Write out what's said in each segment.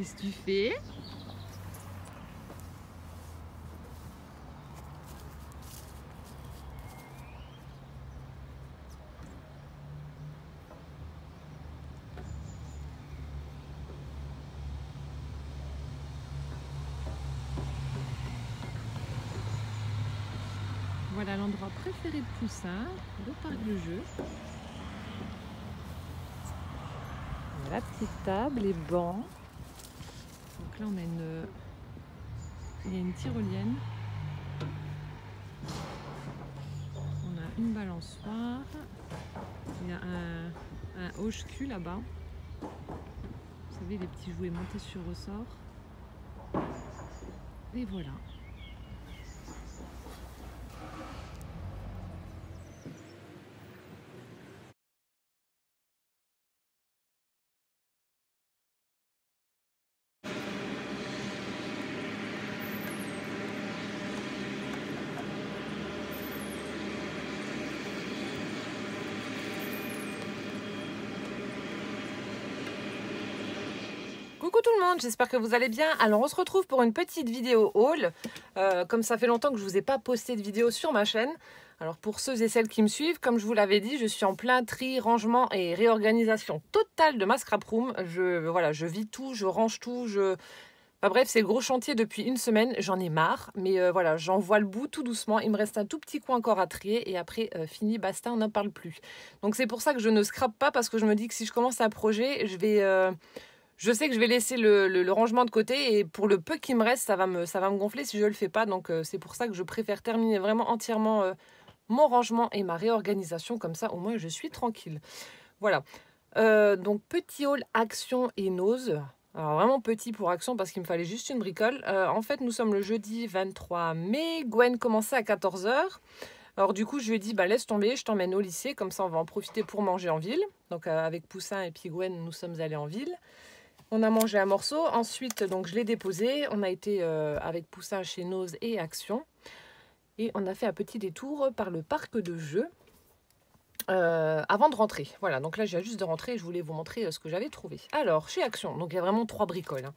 Qu'est-ce que tu fais? Voilà l'endroit préféré de Poussin, le parc de jeux. La petite table, les bancs. Donc là, il y a une tyrolienne. On a une balançoire. Il y a un hoche-cul là-bas. Vous savez, les petits jouets montés sur ressort. Et voilà. Coucou tout le monde, j'espère que vous allez bien. Alors on se retrouve pour une petite vidéo haul. Comme ça fait longtemps que je ne vous ai pas posté de vidéo sur ma chaîne. Alors pour ceux et celles qui me suivent, comme je vous l'avais dit, je suis en plein tri, rangement et réorganisation totale de ma scrap room. Je vis tout, je range tout, Enfin bref, c'est le gros chantier depuis une semaine, j'en ai marre. Mais voilà, j'en vois le bout tout doucement. Il me reste un tout petit coin encore à trier et après, fini, basta, on n'en parle plus. Donc c'est pour ça que je ne scrape pas parce que je me dis que si je commence un projet, je sais que je vais laisser le rangement de côté et pour le peu qui me reste, ça va me gonfler si je ne le fais pas. Donc c'est pour ça que je préfère terminer vraiment entièrement mon rangement et ma réorganisation. Comme ça, au moins, je suis tranquille. Voilà. Donc petit haul Action et Nose. Alors vraiment petit pour Action parce qu'il me fallait juste une bricole. En fait, nous sommes le jeudi 23 mai. Gwen commençait à 14 h. Alors du coup, je lui ai dit, bah, laisse tomber, je t'emmène au lycée. Comme ça, on va en profiter pour manger en ville. Donc avec Poussin et puis Gwen, nous sommes allés en ville. On a mangé un morceau, ensuite donc je l'ai déposé. On a été avec Poussin chez Nose et Action. Et on a fait un petit détour par le parc de jeux avant de rentrer. Voilà, donc là j'ai juste de rentrer, je voulais vous montrer ce que j'avais trouvé. Alors, chez Action, donc il y a vraiment 3 bricoles.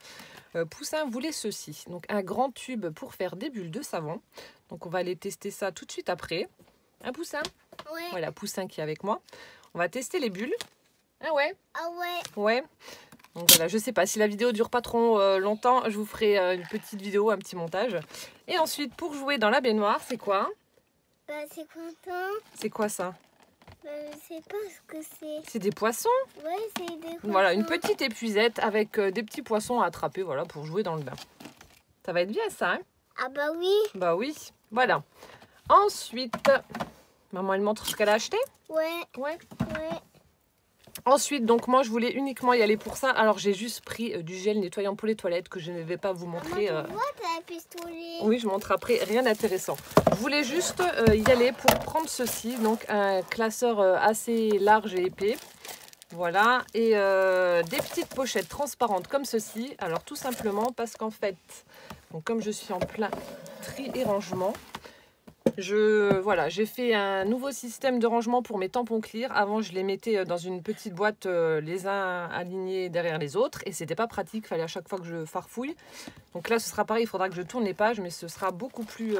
Poussin voulait ceci, donc un grand tube pour faire des bulles de savon. Donc on va aller tester ça tout de suite après. Hein Poussin? Ouais. Voilà, Poussin qui est avec moi. On va tester les bulles. Ah ouais? Ah ouais. Ouais. Donc voilà, je sais pas, si la vidéo dure pas trop longtemps, je vous ferai une petite vidéo, un petit montage. Et ensuite, pour jouer dans la baignoire, c'est quoi? Bah c'est content. C'est quoi ça? Bah, je sais pas ce que c'est. C'est des poissons. Ouais, c'est des poissons. Voilà, une petite épuisette avec des petits poissons à attraper, voilà, pour jouer dans le bain. Ça va être bien ça, hein? Ah bah oui. Bah oui, voilà. Ensuite, maman, elle montre ce qu'elle a acheté? Ouais. Ouais. Ouais. Ensuite, donc moi, je voulais uniquement y aller pour ça. Alors, j'ai juste pris du gel nettoyant pour les toilettes que je ne vais pas vous montrer. Maman, tu vois, t'as un pistolet. Oui, je montre après, rien d'intéressant. Je voulais juste y aller pour prendre ceci, donc un classeur assez large et épais. Voilà, et des petites pochettes transparentes comme ceci. Alors tout simplement parce qu'en fait, donc, comme je suis en plein tri et rangement, j'ai fait un nouveau système de rangement pour mes tampons clear. Avant, je les mettais dans une petite boîte, les uns alignés derrière les autres. Et c'était pas pratique, il fallait à chaque fois que je farfouille. Donc là, ce sera pareil, il faudra que je tourne les pages, mais ce sera beaucoup plus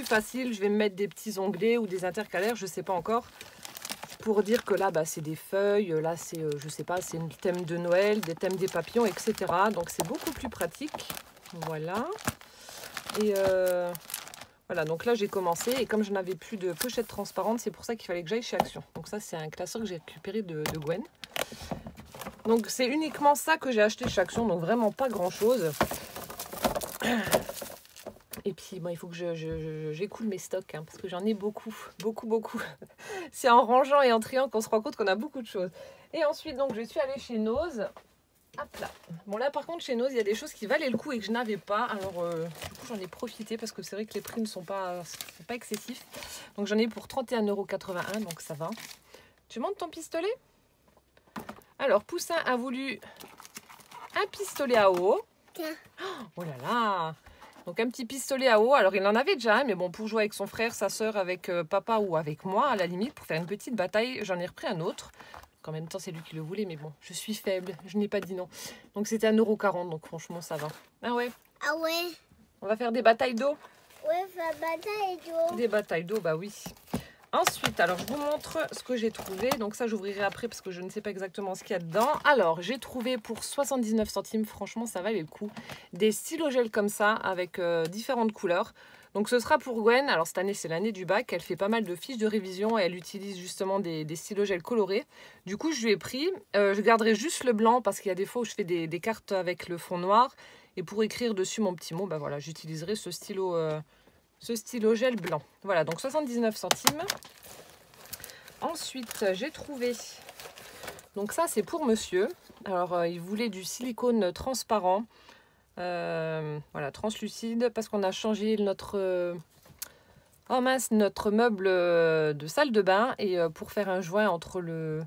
facile. Je vais me mettre des petits onglets ou des intercalaires, je sais pas encore. Pour dire que là, bah, c'est des feuilles, là, c'est, je sais pas, c'est un thème de Noël, des thèmes des papillons, etc. Donc c'est beaucoup plus pratique. Voilà. Et voilà, donc là j'ai commencé et comme je n'avais plus de pochette transparente, c'est pour ça qu'il fallait que j'aille chez Action. Donc ça c'est un classeur que j'ai récupéré de Gwen. Donc c'est uniquement ça que j'ai acheté chez Action, donc vraiment pas grand chose. Et puis bon, il faut que j'écoule mes stocks hein, parce que j'en ai beaucoup. C'est en rangeant et en triant qu'on se rend compte qu'on a beaucoup de choses. Et ensuite donc je suis allée chez Nose. Hop là. Bon là par contre chez Nose il y a des choses qui valaient le coup et que je n'avais pas. Alors du coup j'en ai profité parce que c'est vrai que les prix ne sont pas excessifs. Donc j'en ai pour 31,81 €, donc ça va. Tu montes ton pistolet? Alors Poussin a voulu un pistolet à eau. Tiens. Oh là là. Donc un petit pistolet à eau. Alors il en avait déjà un, mais bon pour jouer avec son frère, sa soeur, avec papa ou avec moi à la limite pour faire une petite bataille, j'en ai repris un autre. qu'en même temps c'est lui qui le voulait, mais bon, je suis faible, je n'ai pas dit non. Donc c'était 1,40 €, donc franchement ça va. Ah ouais, Ah ouais. on va faire des batailles d'eau. Ouais, ça bataille d'eau. Des batailles d'eau, bah oui. Ensuite, alors je vous montre ce que j'ai trouvé. Donc ça, j'ouvrirai après parce que je ne sais pas exactement ce qu'il y a dedans. Alors, j'ai trouvé pour 79 centimes, franchement, ça valait le coup, des stylogels comme ça avec différentes couleurs. Donc ce sera pour Gwen. Alors cette année, c'est l'année du bac. Elle fait pas mal de fiches de révision et elle utilise justement des stylogels colorés. Du coup, je lui ai pris. Je garderai juste le blanc parce qu'il y a des fois où je fais des cartes avec le fond noir. Et pour écrire dessus mon petit mot, bah voilà, j'utiliserai ce stylo... ce stylogel blanc. Voilà, donc 79 centimes. Ensuite, j'ai trouvé... Donc ça, c'est pour monsieur. Alors, il voulait du silicone transparent. Voilà, translucide. Parce qu'on a changé notre... oh mince, notre meuble de salle de bain. Et pour faire un joint entre le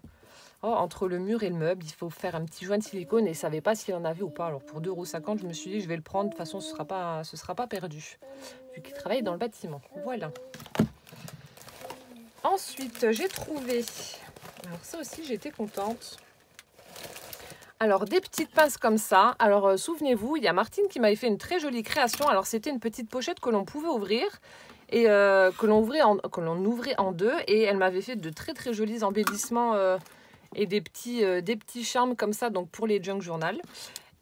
mur et le meuble, il faut faire un petit joint de silicone. Et je ne savais pas s'il en avait ou pas. Alors, pour 2,50 €, je me suis dit, je vais le prendre. De toute façon, ce ne sera pas perdu. Vu qu'il travaille dans le bâtiment. Voilà. Ensuite, j'ai trouvé... Alors ça aussi, j'étais contente. Alors, des petites pinces comme ça. Alors, souvenez-vous, il y a Martine qui m'avait fait une très jolie création. Alors, c'était une petite pochette que l'on pouvait ouvrir. Et que l'on ouvrait en deux. Et elle m'avait fait de très très jolis embellissements et des petits charmes comme ça. Donc, pour les junk journal.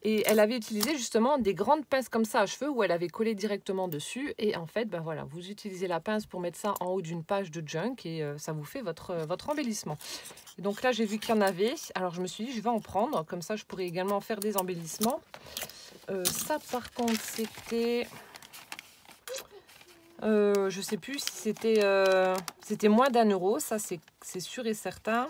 Et elle avait utilisé justement des grandes pinces comme ça à cheveux où elle avait collé directement dessus. Et en fait, ben voilà, vous utilisez la pince pour mettre ça en haut d'une page de junk et ça vous fait votre embellissement. Et donc là, j'ai vu qu'il y en avait. Alors je me suis dit, je vais en prendre. Comme ça, je pourrais également faire des embellissements. Ça, par contre, c'était... je sais plus si c'était moins d'1 €. Ça, c'est sûr et certain.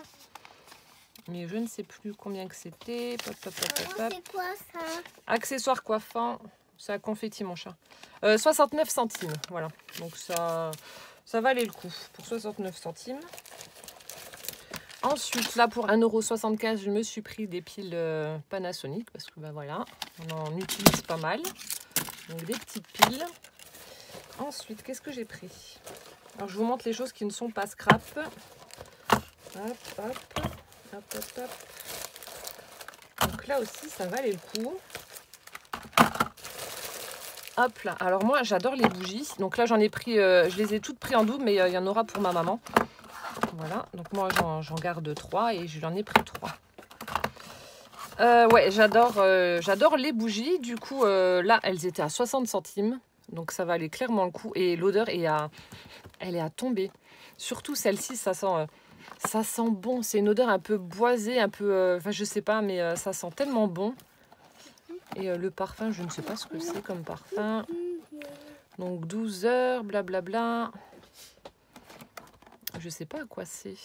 Mais je ne sais plus combien que c'était. C'est quoi ça? Accessoires coiffants. C'est à confetti, mon chat. 69 centimes. Voilà. Donc ça valait le coup pour 69 centimes. Ensuite, là, pour 1,75 €, je me suis pris des piles Panasonic. Parce que, ben voilà, on en utilise pas mal. Donc, des petites piles. Ensuite, qu'est-ce que j'ai pris? Alors, je vous montre les choses qui ne sont pas scrap. Hop, hop. Hop, hop, hop. Donc là aussi, ça valait le coup. Hop là. Alors moi, j'adore les bougies. Donc là, j'en ai pris, je les ai toutes prises en double, mais il y en aura pour ma maman. Voilà. Donc moi, j'en garde 3 et je l'en ai pris 3. Ouais, j'adore les bougies. Du coup, là, elles étaient à 60 centimes. Donc ça valait clairement le coup. Et l'odeur elle est à tomber. Surtout celle-ci, ça sent bon. C'est une odeur un peu boisée, un peu... Enfin, je sais pas, mais ça sent tellement bon. Et le parfum, je ne sais pas ce que c'est comme parfum. Donc 12 heures, blablabla. Je sais pas à quoi c'est.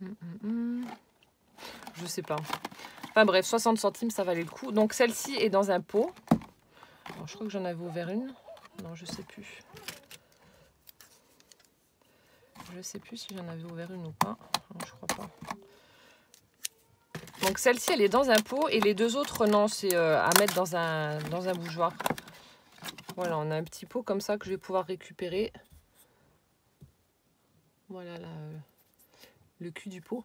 Je sais pas. Enfin bref, 60 centimes, ça valait le coup. Donc celle-ci est dans un pot. Alors, je crois que j'en avais ouvert une. Non, je sais plus. Je sais plus si j'en avais ouvert une ou pas. Non, je crois pas. Donc celle-ci, elle est dans un pot. Et les deux autres, non, c'est à mettre dans un bougeoir. Voilà, on a un petit pot comme ça que je vais pouvoir récupérer. Voilà là, le cul du pot.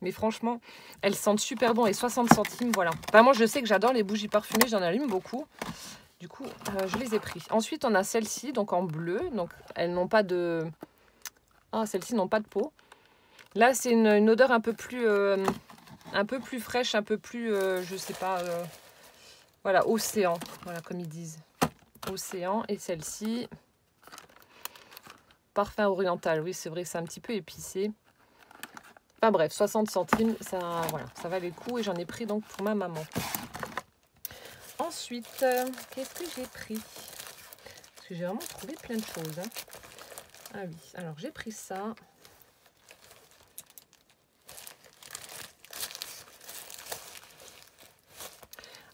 Mais franchement, elles sentent super bon. Et 60 centimes, voilà. Enfin, moi, je sais que j'adore les bougies parfumées. J'en allume beaucoup. Du coup, je les ai pris. Ensuite, on a celle-ci, donc en bleu. Donc, elles n'ont pas de... Ah, celles-ci n'ont pas de peau. Là, c'est une odeur un peu plus fraîche, un peu plus, je sais pas... voilà, océan. Voilà, comme ils disent. Océan. Et celle-ci... Parfum oriental. Oui, c'est vrai que c'est un petit peu épicé. Enfin bref, 60 centimes, ça, voilà, ça valait le coup. Et j'en ai pris donc pour ma maman. Ensuite, qu'est-ce que j'ai pris? Parce que j'ai vraiment trouvé plein de choses. Hein. Ah oui, alors j'ai pris ça.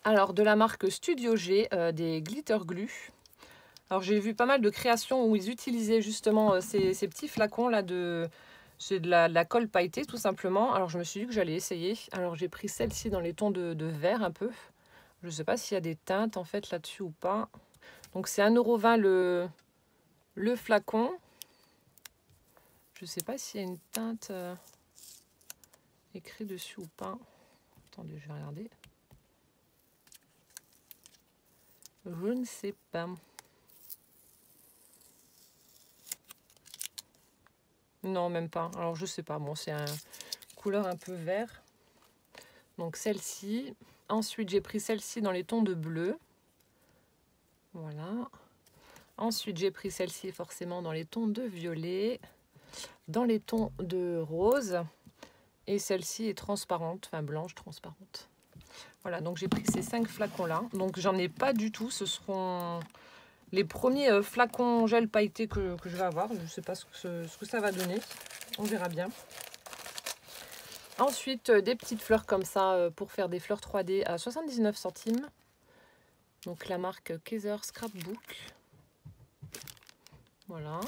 Alors, de la marque Studio G, des glitter glue. Alors, j'ai vu pas mal de créations où ils utilisaient justement ces petits flacons là de... C'est de la colle pailletée tout simplement. Alors, je me suis dit que j'allais essayer. Alors, j'ai pris celle-ci dans les tons de vert un peu. Je ne sais pas s'il y a des teintes en fait là-dessus ou pas. Donc, c'est 1,20 € le flacon. Je ne sais pas s'il y a une teinte... écrit dessus ou pas. Attendez, je vais regarder. Je ne sais pas. Non, même pas. Alors, je sais pas. Bon, c'est une couleur un peu vert. Donc, celle-ci. Ensuite, j'ai pris celle-ci dans les tons de bleu. Voilà. Ensuite, j'ai pris celle-ci forcément dans les tons de violet. Dans les tons de rose. Et celle-ci est transparente. Enfin, blanche transparente. Voilà, donc j'ai pris ces 5 flacons-là. Donc, j'en ai pas du tout. Ce seront les premiers flacons gel pailleté que je vais avoir. Je ne sais pas ce que ça va donner. On verra bien. Ensuite, des petites fleurs comme ça pour faire des fleurs 3D à 79 centimes. Donc la marque Kaiser Scrapbook. Voilà.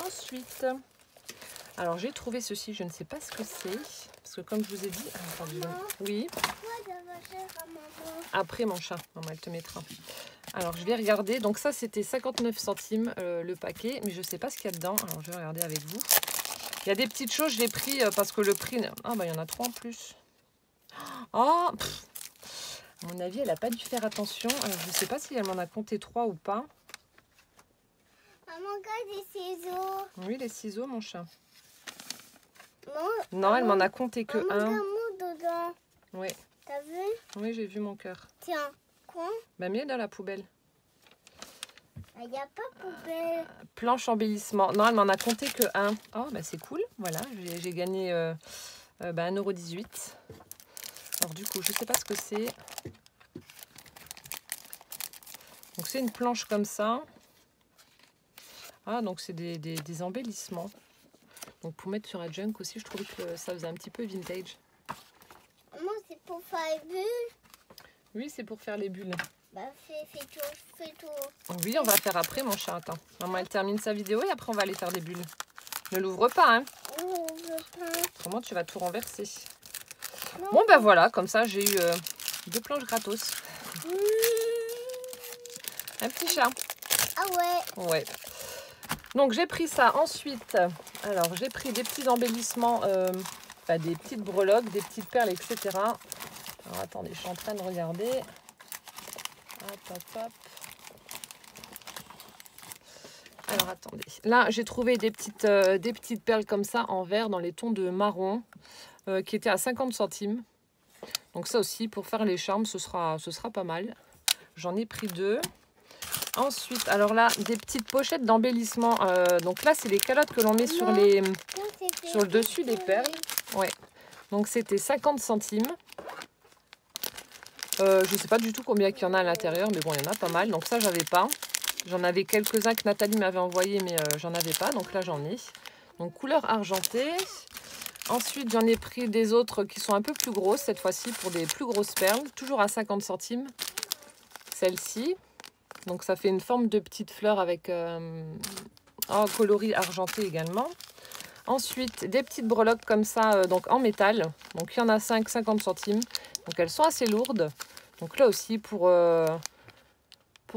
Ensuite, alors j'ai trouvé ceci. Je ne sais pas ce que c'est. Parce que comme je vous ai dit... attendez, oui. Après mon chat. Maman, elle te mettra. Alors, je vais regarder. Donc, ça, c'était 59 centimes le paquet. Mais je ne sais pas ce qu'il y a dedans. Alors, je vais regarder avec vous. Il y a des petites choses. Je l'ai pris parce que le prix... Ah, bah, il y en a 3 en plus. Oh, à mon avis, elle n'a pas dû faire attention. Alors, je ne sais pas si elle m'en a compté 3 ou pas. Maman, regarde les ciseaux. Oui, les ciseaux, mon chat. Non, elle m'en a compté que 1. Dedans. Oui. T'as vu? Oui, j'ai vu mon cœur. Tiens, quoi? Bah, mets dans la poubelle. Il n'y a pas poubelle. Planche embellissement. Non, elle m'en a compté que 1. Oh, bah c'est cool. Voilà, j'ai gagné 1,18 €. Alors du coup, je ne sais pas ce que c'est. Donc c'est une planche comme ça. Ah, donc c'est des embellissements. Donc pour mettre sur un junk aussi, je trouvais que ça faisait un petit peu vintage. Maman, c'est pour faire les bulles? Oui, c'est pour faire les bulles. Bah, fais tout. Oui, on va faire après, mon chat. Attends, maman, elle termine sa vidéo et après, on va aller faire des bulles. Ne l'ouvre pas, hein. Non, je veux pas. Comment tu vas tout renverser? Non. Bon, ben voilà, comme ça, j'ai eu 2 planches gratos. Un petit chat. Ah ouais. Ouais. Donc, j'ai pris ça. Ensuite, alors, j'ai pris des petits embellissements, des petites breloques, des petites perles, etc. Alors, attendez, je suis en train de regarder. Hop, hop, hop. Alors, attendez. Là, j'ai trouvé des petites perles comme ça en vert dans les tons de marron qui étaient à 50 centimes. Donc, ça aussi, pour faire les charmes, ce sera pas mal. J'en ai pris 2. Ensuite, alors là, des petites pochettes d'embellissement. Donc là, c'est les calottes que l'on met sur le dessus des perles. Ouais. Donc, c'était 50 centimes. Je ne sais pas du tout combien il y en a à l'intérieur, mais bon, il y en a pas mal. Donc ça, j'avais pas. J'en avais quelques-uns que Nathalie m'avait envoyé, mais j'en avais pas. Donc là, j'en ai. Donc couleur argentée. Ensuite, j'en ai pris des autres qui sont un peu plus grosses, cette fois-ci, pour des plus grosses perles. Toujours à 50 centimes. Celle-ci. Donc ça fait une forme de petite fleur avec un coloris argenté également. Ensuite, des petites breloques comme ça, donc en métal. Donc il y en a 5, 50 centimes. Donc elles sont assez lourdes. Donc là aussi, pour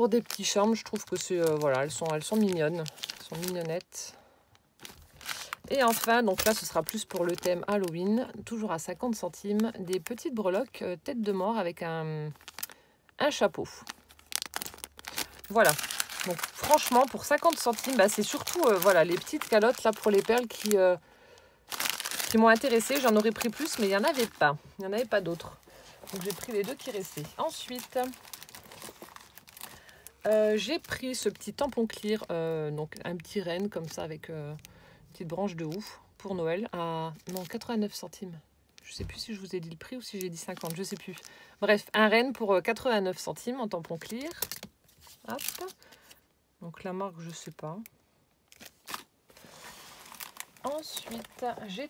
des petits charmes, je trouve que c'est voilà, elles sont mignonnes. Elles sont mignonnettes. Et enfin, donc là, ce sera plus pour le thème Halloween. Toujours à 50 centimes. Des petites breloques tête de mort avec un chapeau. Voilà. Donc franchement, pour 50 centimes, bah, c'est surtout voilà, les petites calottes là pour les perles qui m'ont intéressée. J'en aurais pris plus, mais il n'y en avait pas. Il n'y en avait pas d'autres. Donc j'ai pris les 2 qui restaient. Ensuite, j'ai pris ce petit tampon clear, donc un petit renne comme ça avec une petite branche de ouf pour Noël à 89 centimes. Je ne sais plus si je vous ai dit le prix ou si j'ai dit 50, je ne sais plus. Bref, un renne pour 89 centimes en tampon clear. Hop. Donc la marque, je ne sais pas. Ensuite, j'ai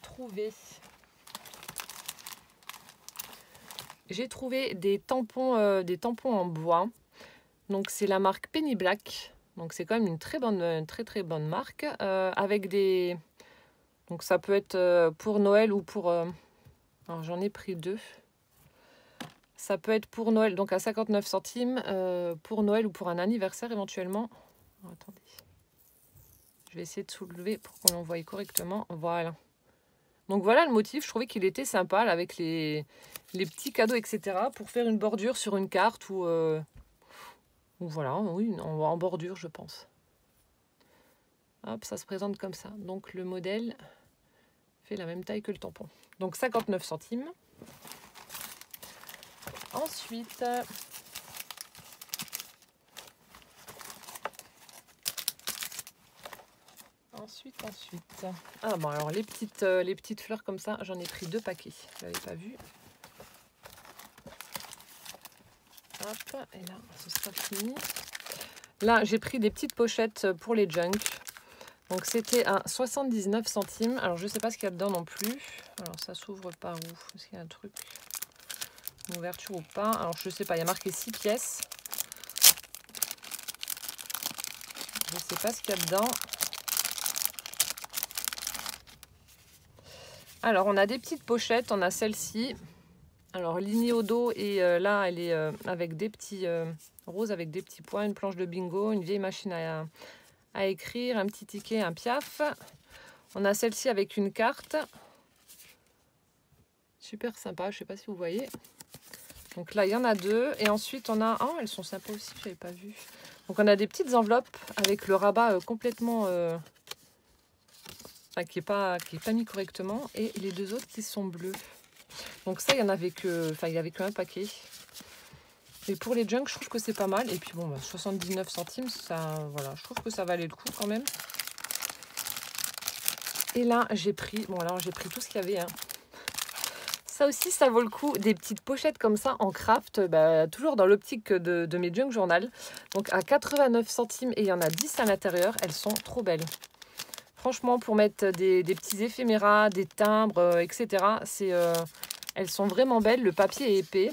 trouvé des tampons en bois. Donc c'est la marque Penny Black. Donc c'est quand même une très bonne marque. Avec des... Donc ça peut être pour Noël ou pour... Alors j'en ai pris 2. Ça peut être pour Noël, donc à 59 centimes. Pour Noël ou pour un anniversaire éventuellement. Oh, attendez. Je vais essayer de soulever pour qu'on l'envoie correctement. Voilà. Donc voilà le motif, je trouvais qu'il était sympa là, avec les petits cadeaux, etc. pour faire une bordure sur une carte ou voilà, oui, en bordure je pense. Hop, ça se présente comme ça. Donc le modèle fait la même taille que le tampon. Donc 59 centimes. Ensuite, ah bon, alors les petites fleurs comme ça, j'en ai pris 2 paquets. Je l'avais pas vu. Hop, et là, ce sera fini. Là, j'ai pris des petites pochettes pour les junk. Donc c'était à 79 centimes. Alors je sais pas ce qu'il y a dedans non plus. Alors ça s'ouvre par où? Est-ce qu'il y a un truc? Une ouverture ou pas? Alors je sais pas, il y a marqué 6 pièces. Je sais pas ce qu'il y a dedans. Alors on a des petites pochettes, on a celle-ci. Alors lignée au dos et là elle est avec des petits roses avec des petits points, une planche de bingo, une vieille machine à écrire, un petit ticket, un piaf. On a celle-ci avec une carte. Super sympa, je sais pas si vous voyez. Donc là il y en a 2 et ensuite on a, oh elles sont sympas aussi, je n'avais pas vu. Donc on a des petites enveloppes avec le rabat complètement enfin, qui est pas mis correctement et les 2 autres qui sont bleus. Donc ça il y en avait que, enfin il y avait qu'un paquet. Et pour les junk je trouve que c'est pas mal. Et puis bon, 79 centimes, ça, voilà, je trouve que ça valait le coup quand même. Et là j'ai pris, bon alors j'ai pris tout ce qu'il y avait. Hein. Ça aussi ça vaut le coup, des petites pochettes comme ça en craft, toujours dans l'optique de mes junk journal. Donc à 89 centimes et il y en a 10 à l'intérieur, elles sont trop belles. Franchement pour mettre des petits éphéméras, des timbres, etc. Elles sont vraiment belles, le papier est épais.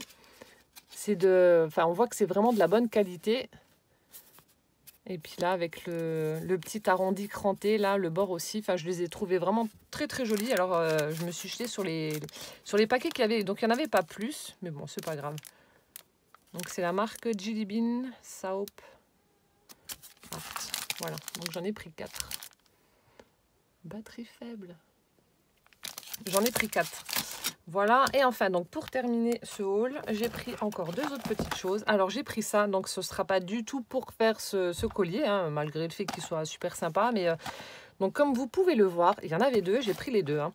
On voit que c'est vraiment de la bonne qualité. Et puis là, avec le petit arrondi cranté, là, le bord aussi. Enfin, je les ai trouvés vraiment très très jolis. Alors, je me suis jetée sur les paquets qu'il y avait. Donc, il n'y en avait pas plus. Mais bon, c'est pas grave. Donc, c'est la marque Jelly Bean Soap. Voilà. Donc, j'en ai pris 4. Batterie faible. J'en ai pris 4. Voilà, et enfin, donc pour terminer ce haul, j'ai pris encore 2 autres petites choses. Alors, j'ai pris ça, donc ce ne sera pas du tout pour faire ce collier, hein, malgré le fait qu'il soit super sympa. Mais donc, comme vous pouvez le voir, il y en avait 2, j'ai pris les 2. Hein.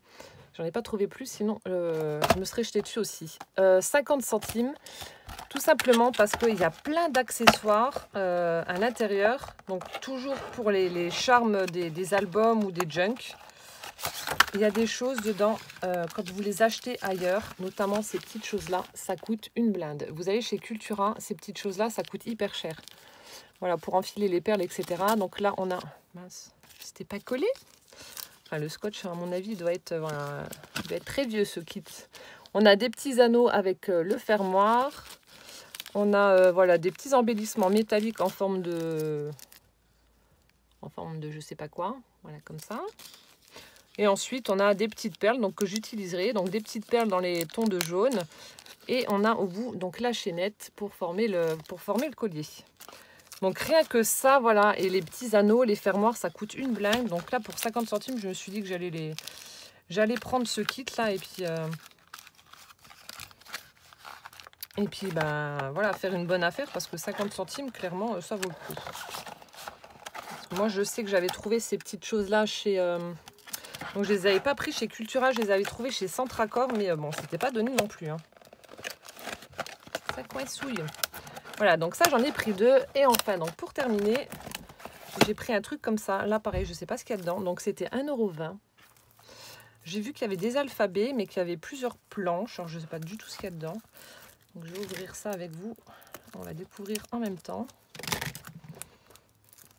J'en ai pas trouvé plus, sinon je me serais jetée dessus aussi. 50 centimes, tout simplement parce qu'il y a plein d'accessoires à l'intérieur. Donc, toujours pour les charmes des albums ou des junk. Il y a des choses dedans, quand vous les achetez ailleurs, notamment ces petites choses-là, ça coûte une blinde. Vous allez chez Cultura, ces petites choses-là, ça coûte hyper cher. Voilà, pour enfiler les perles, etc. Donc là, on a... Mince, c'était pas collé. Enfin, le scotch, à mon avis, doit être très vieux, ce kit. On a des petits anneaux avec le fermoir. On a voilà, des petits embellissements métalliques en forme de je sais pas quoi. Voilà, comme ça. Et ensuite, on a des petites perles donc, que j'utiliserai. Donc, des petites perles dans les tons de jaune. Et on a au bout donc la chaînette pour former le collier. Donc, rien que ça, voilà. Et les petits anneaux, les fermoirs, ça coûte une blinde. Donc là, pour 50 centimes, je me suis dit que j'allais prendre ce kit-là. Et puis, voilà, faire une bonne affaire. Parce que 50 centimes, clairement, ça vaut le coup. Parce que moi, je sais que j'avais trouvé ces petites choses-là chez... Donc, je les avais pas pris chez Cultura, je les avais trouvés chez Centracor, mais bon, c'était pas donné non plus. Hein. Ça coinsouille. Voilà, donc ça, j'en ai pris 2. Et enfin, donc pour terminer, j'ai pris un truc comme ça. Là, pareil, je sais pas ce qu'il y a dedans. Donc, c'était 1,20 €. J'ai vu qu'il y avait des alphabets, mais qu'il y avait plusieurs planches. Alors, je sais pas du tout ce qu'il y a dedans. Donc, je vais ouvrir ça avec vous. On va découvrir en même temps.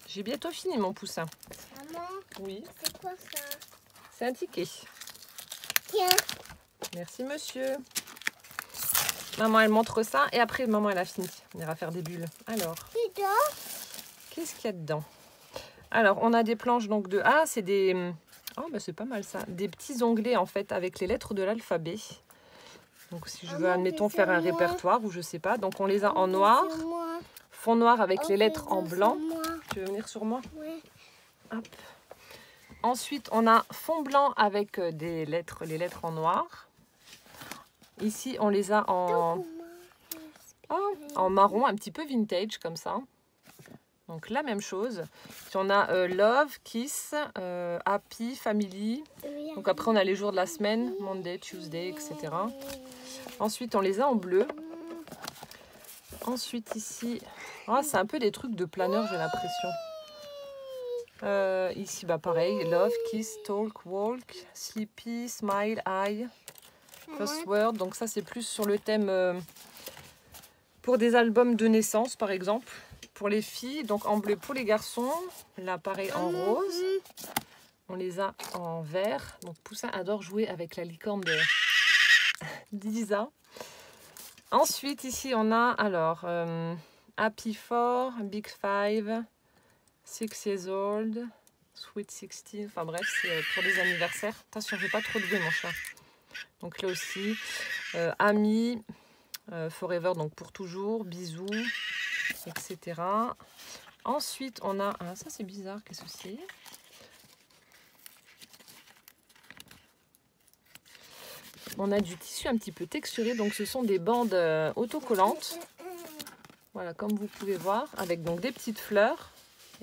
J'ai bientôt fini mon poussin. Maman, oui. C'est quoi ça? C'est un ticket. Tiens. Merci, monsieur. Maman, elle montre ça. Et après, maman, elle a fini. On ira faire des bulles. Alors, qu'est-ce qu'il y a dedans? Alors, on a des planches donc de... Ah, c'est des... Oh, c'est pas mal ça. Des petits onglets, en fait, avec les lettres de l'alphabet. Donc, si je veux, admettons, faire un répertoire ou je sais pas. Donc, on les a en noir. Fond noir avec les lettres en blanc. Tu veux venir sur moi? Oui. Hop. Ensuite, on a fond blanc avec les lettres en noir. Ici, on les a en marron, un petit peu vintage comme ça. Donc la même chose. Puis on a Love, Kiss, Happy, Family. Donc après, on a les jours de la semaine, Monday, Tuesday, etc. Ensuite, on les a en bleu. Ensuite, ici, c'est un peu des trucs de planeur, j'ai l'impression. Ici, pareil, Love, Kiss, Talk, Walk, Sleepy, Smile, Eye, First Word. Donc ça, c'est plus sur le thème pour des albums de naissance, par exemple. Pour les filles, donc en bleu pour les garçons. Là, pareil, en rose. On les a en vert. Donc Poussin adore jouer avec la licorne d'Isa. Ensuite, ici, on a alors Happy 4, Big 5, 6 years old, Sweet 16. Enfin bref, c'est pour des anniversaires. Attention, je ne vais pas trop lever mon chat. Donc là aussi, Ami, Forever, donc pour toujours, bisous, etc. Ensuite, on a... Ah, ça c'est bizarre, qu'est-ce que c'est? On a du tissu un petit peu texturé, donc ce sont des bandes autocollantes. Voilà, comme vous pouvez voir, avec donc des petites fleurs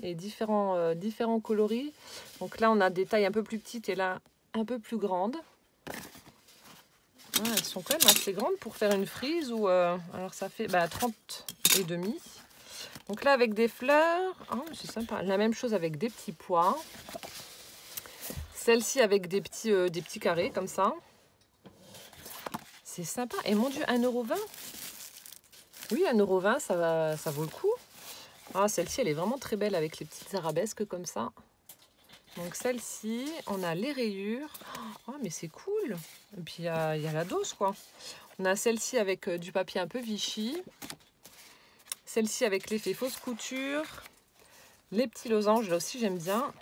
et différents coloris. Donc là, on a des tailles un peu plus petites et là, un peu plus grandes. Ah, elles sont quand même assez grandes pour faire une frise. Ou alors ça fait 30 et demi. Donc là, avec des fleurs, c'est sympa. La même chose avec des petits pois. Celle-ci avec des petits carrés comme ça. C'est sympa. Et mon Dieu, 1,20 €. Oui, 1,20 €, ça vaut le coup. Ah, celle-ci, elle est vraiment très belle avec les petites arabesques comme ça. Donc celle-ci, on a les rayures. Oh, mais c'est cool. Et puis il y a la dose, quoi. On a celle-ci avec du papier un peu Vichy. Celle-ci avec l'effet fausse couture. Les petits losanges, là aussi, j'aime bien.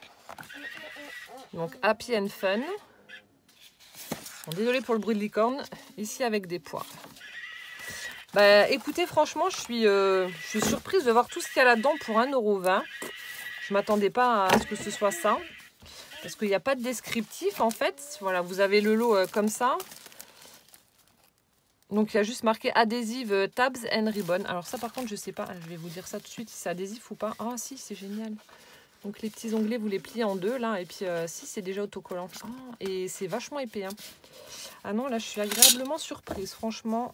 Donc Happy and Fun. Bon, désolée pour le bruit de licorne. Ici avec des pois. Écoutez, franchement, je suis surprise de voir tout ce qu'il y a là-dedans pour 1,20 €. Je ne m'attendais pas à ce que ce soit ça. Parce qu'il n'y a pas de descriptif, en fait. Voilà, vous avez le lot comme ça. Donc, il y a juste marqué adhésive tabs and ribbon. Alors ça, par contre, je ne sais pas. Je vais vous dire ça tout de suite, si c'est adhésif ou pas. Ah, si, c'est génial. Donc, les petits onglets, vous les pliez en deux, là. Et puis, si, c'est déjà autocollant. Et c'est vachement épais, hein. Ah non, là, je suis agréablement surprise. Franchement,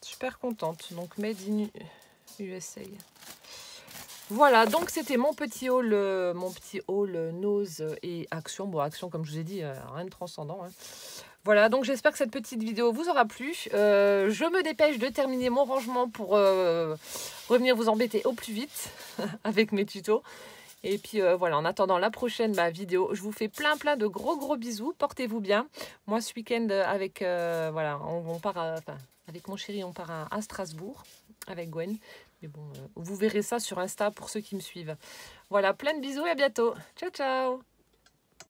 super contente. Donc, made in USA. Voilà, donc c'était mon petit haul Nose et Action. Bon, Action, comme je vous ai dit, rien de transcendant, hein. Voilà, donc j'espère que cette petite vidéo vous aura plu. Je me dépêche de terminer mon rangement pour revenir vous embêter au plus vite avec mes tutos. Et puis voilà, en attendant la prochaine vidéo, je vous fais plein de gros bisous. Portez-vous bien. Moi, ce week-end, avec voilà, on part avec mon chéri, on part à Strasbourg avec Gwen. Mais bon, vous verrez ça sur Insta pour ceux qui me suivent. Voilà, plein de bisous et à bientôt. Ciao, ciao!